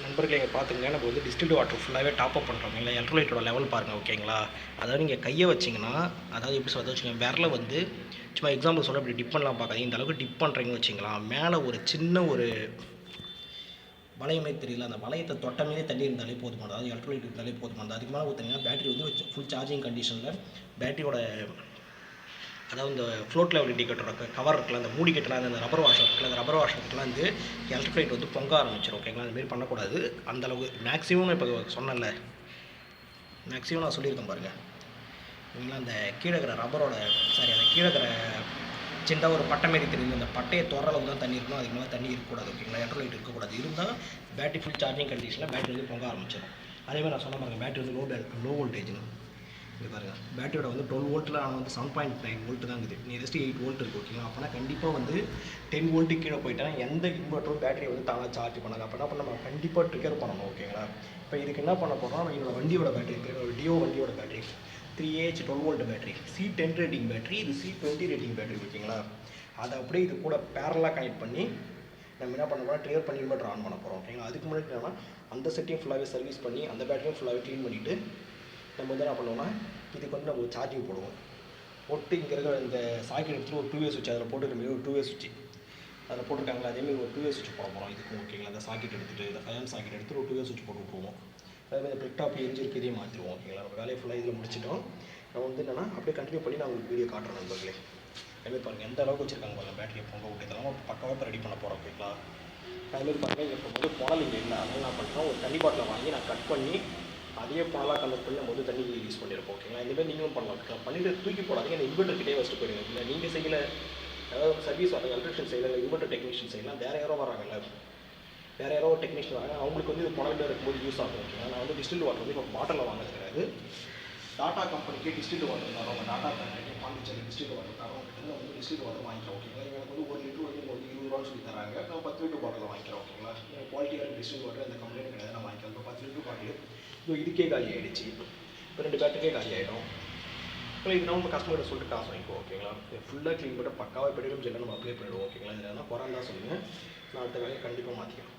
நண்பர்களே இங்கே பார்த்துங்க, நம்ம வந்து டிஸ்டில்டு வாட்டர் ஃபுல்லாகவே டாப் அப் பண்ணுறோம் இல்லை, எலக்ட்ரோலைட்டோட லெவல் பாருங்கள் ஓகேங்களா. அதாவது நீங்கள் கையை வச்சிங்கன்னா, அதாவது எப்படி சொல்கிறது வச்சுக்கோங்க, விரலை வந்து சும்மா எக்ஸாம்பிள் சொல்ல இப்படி டிப் பண்ணலாம் பார்க்காதீங்க. இந்த அளவுக்கு டிப் பண்ணுறீங்கன்னு வச்சிங்களா, மேலே ஒரு சின்ன ஒரு வளையமே தெரியல, அந்த வளையத்தை தொட்டமே தண்ணி இருந்தாலே போதுமானது, அதாவது எலக்ட்ரோலைட் இருந்தாலே போதுமானது. அதுக்கு மேலே ஊற்றுனீங்கன்னா பேட்டரி வந்து ஃபுல் சார்ஜிங் கண்டிஷனில் பேட்டரியோட அதாவது இந்த ஃப்ளோட் லெவல் இண்டிகேட்டரோட கவர் இருக்குல்ல, அந்த மூடி கட்டலாம், அந்த ரப்பர் வாஷர் இருக்குல்ல, அந்த ரப்பர் வாஷருக்குலாம் வந்து எலக்ட்ரிஃபைட் வந்து பொங்க ஆரம்பிச்சிடும் ஓகேங்களா. அதுமாரி பண்ணக்கூடாது. அந்தளவுக்கு மேக்ஸிமம் இப்போ சொன்னேன்ல, மேக்ஸிமம் நான் சொல்லியிருக்கேன் பாருங்கள் ஓகேங்களா. அந்த கீழே இருக்கிற ரப்பரோட அந்த கீழே இருக்கிற சின்னதாக ஒரு பட்டை மாரி தெரியுது, அந்த பட்டையை தொற அளவு தான் தண்ணி இருக்கணும், அதுக்கு மேலே தண்ணி இருக்கக்கூடாது ஓகேங்களா. எலக்ட்ரோலைட் இருக்கக்கூடாது. இருந்தால் பேட்டரி ஃபுல் சார்ஜிங் கண்டிஷனில் பேட்டரி வந்து பொங்க ஆரம்பிச்சிடும். அதேமாதிரி நான் சொன்ன பாருங்கள், பேட்டரி வந்து லோ வோல்டேஜ்னு இது பாருங்கள். பேட்டரியோட வந்து 12 வோல்ட்டில் ஆனால் வந்து 7.9 வோல்ட்டு தான் இருக்குது, நியரஸ்ட் 8 வோல்ட் இருக்குது ஓகேங்களா. அப்போனா கண்டிப்பாக வந்து 10 வோல்ட்டுக்கு கீழே போயிட்டா எந்த இன்வெர்ட்டரும் பேட்டரி வந்து தானாக சார்ஜ் பண்ணாங்க. அப்போ என்ன பண்ண நம்ம கண்டிப்பாக ட்ரிகர் பண்ணணும் ஓகேங்களா. இப்போ இதுக்கு என்ன பண்ண போகிறோம், என்னோட வண்டியோட பேட்டரி இருக்குது, டியோ வண்டியோட battery 3Ah 12 volt battery, C10 rating battery, இது C20 ரேட்டிங் பேட்டரி ஓகேங்களா. அதை அப்படியே இது கூட பேரலாக கனெக்ட் பண்ணி நம்ம என்ன பண்ண போகிறோம், ட்ரிகர் பண்ணி இன்வெர்ட்டர் ஆன் பண்ண போகிறோம் ஓகேங்களா. அதுக்கு முன்னாடி என்னன்னா அந்த செட்டையும் ஃபுல்லாகவே சர்வீஸ் பண்ணி அந்த பேட்டரியும் ஃபுல்லாகவே க்ளீன் பண்ணிவிட்டு நம்ம வந்து என்ன பண்ணுவோம்னா இதுக்கு வந்து நம்ம சார்ஜிங் போடுவோம். போட்டு இங்கே இருக்கிற இந்த சாக்கெட் எடுத்துகிட்டு ஒரு 2வே சுவிட்ச் அதில் போட்டுக்கிற மாதிரி ஒரு 2வே சுவிட்ச் அதில் போட்டிருக்காங்களா, அதேமாதிரி ஒரு 2வே சுவிட்ச் போட போகிறோம் இதுக்கும் ஓகேங்களா. அந்த சாக்கெட் எடுத்துகிட்டு இந்த ஃபயன் சாக்கெட் எடுத்துகிட்டு ஒரு 2வே சுவிட்ச் போட்டு விட்ருவோம். அதேமாதிரி பிளிக் டாப் எஞ்சிருக்கு இதே மாற்றிடுவோம் ஓகேங்களா. நம்ம வேலையை ஃபுல்லாக இதில் முடிச்சிட்டோம். நம்ம வந்து என்னென்னா அப்படியே கண்டினியூ பண்ணி நான் உங்களுக்கு வீடியோ காட்டுறேன் நண்பர்களே. அதேமாதிரி பாருங்கள் எந்த அளவுக்கு வச்சுருக்காங்க பாருங்கள், பேட்டரியை பொங்க விட்டு இதெல்லாம் பக்காவாக இப்போ ரெடி பண்ண போகிறோம் ஓகேங்களா. அதுமாதிரி பாருங்கள் இப்போ வந்து புனல் இங்கே இல்லை, அதனால் நான் பண்ணுறோம் ஒரு தண்ணி பாட்டில் வாங்கி நான் கட் பண்ணி அதையே புனலாக கன்வெர்ட் பண்ணி நம்ம வந்து தண்ணி யூஸ் பண்ணியிருப்போம் ஓகேங்களா. இந்தமாதிரி நீங்களும் பண்ணலாம். பண்ணிவிட்டு தூக்கி போடாதீங்க, அந்த இன்வெர்ட்டர் கிட்டே வச்சுட்டு போயிடுங்க. இல்லை நீங்கள் செய்யலை, அதாவது சர்வீஸ் வராங்க, எலக்ட்ரிஷியன் செய்யலை, இன்வெர்ட்டர் டெக்னீஷியன் செய்யலாம், வேறு யாரோ வராங்கல்ல, வேறு யாரோ ஒரு டெக்னீஷியன் வராங்க, அவங்களுக்கு வந்து இது புனல் இருக்கும்போது யூஸ் ஆகும் ஓகேங்களா. நான் வந்து டிஸ்டில்டு வாட்டர் வந்து இப்போ பாட்டிலில் வாங்கினது கிடையாது, டாட்டா கம்பெனிக்கு டிஸ்டில்டு வாட்டர் தரோம். அவங்க டாட்டா கம்பெனிக்கு பாண்டிச்சேரி டிஸ்டில்டு வாட்டர் தரோம் கிட்ட வந்து டிஸ்டில்டு வாட்டர் வாங்கிக்கிறோம் ஓகேங்களா. எனக்கு வந்து 1 லிட்டர் வந்து உங்களுக்கு 20 ரூபான்னு சொல்லி தராங்க, நான் 10 லிட்டர் பாட்டில் வாங்கிக்கிறோம் ஓகேங்களா. குவாலிட்டியாக டிஸ்டில்டு வாட்டர் அந்த கம்பெனி கிடையாது, நான் வாங்கிக்கிறேன். இப்போ 10 லிட்டர் பாட்டில் இப்போ இதுக்கே காலி ஆகிடுச்சு, இப்போ 2 பேட்டரிக்கே காலி ஆகிடும். இப்போ இது நம்ம கஸ்டமர்கிட்ட சொல்லிட்டு காசு வாங்கிக்குவோம் ஓகேங்களா. ஃபுல்லாக க்ளீன் பண்ணிட்டு பக்காவாக பெட்ரோல் ஜெல்லாம் நம்ம அப்ளை பண்ணிடுவோம் ஓகேங்களா. இதில் எதனா குறைந்தா சொல்லுங்கள், நான் அடுத்த வேலையை கண்டிப்பாக மாற்றிக்கிறேன்.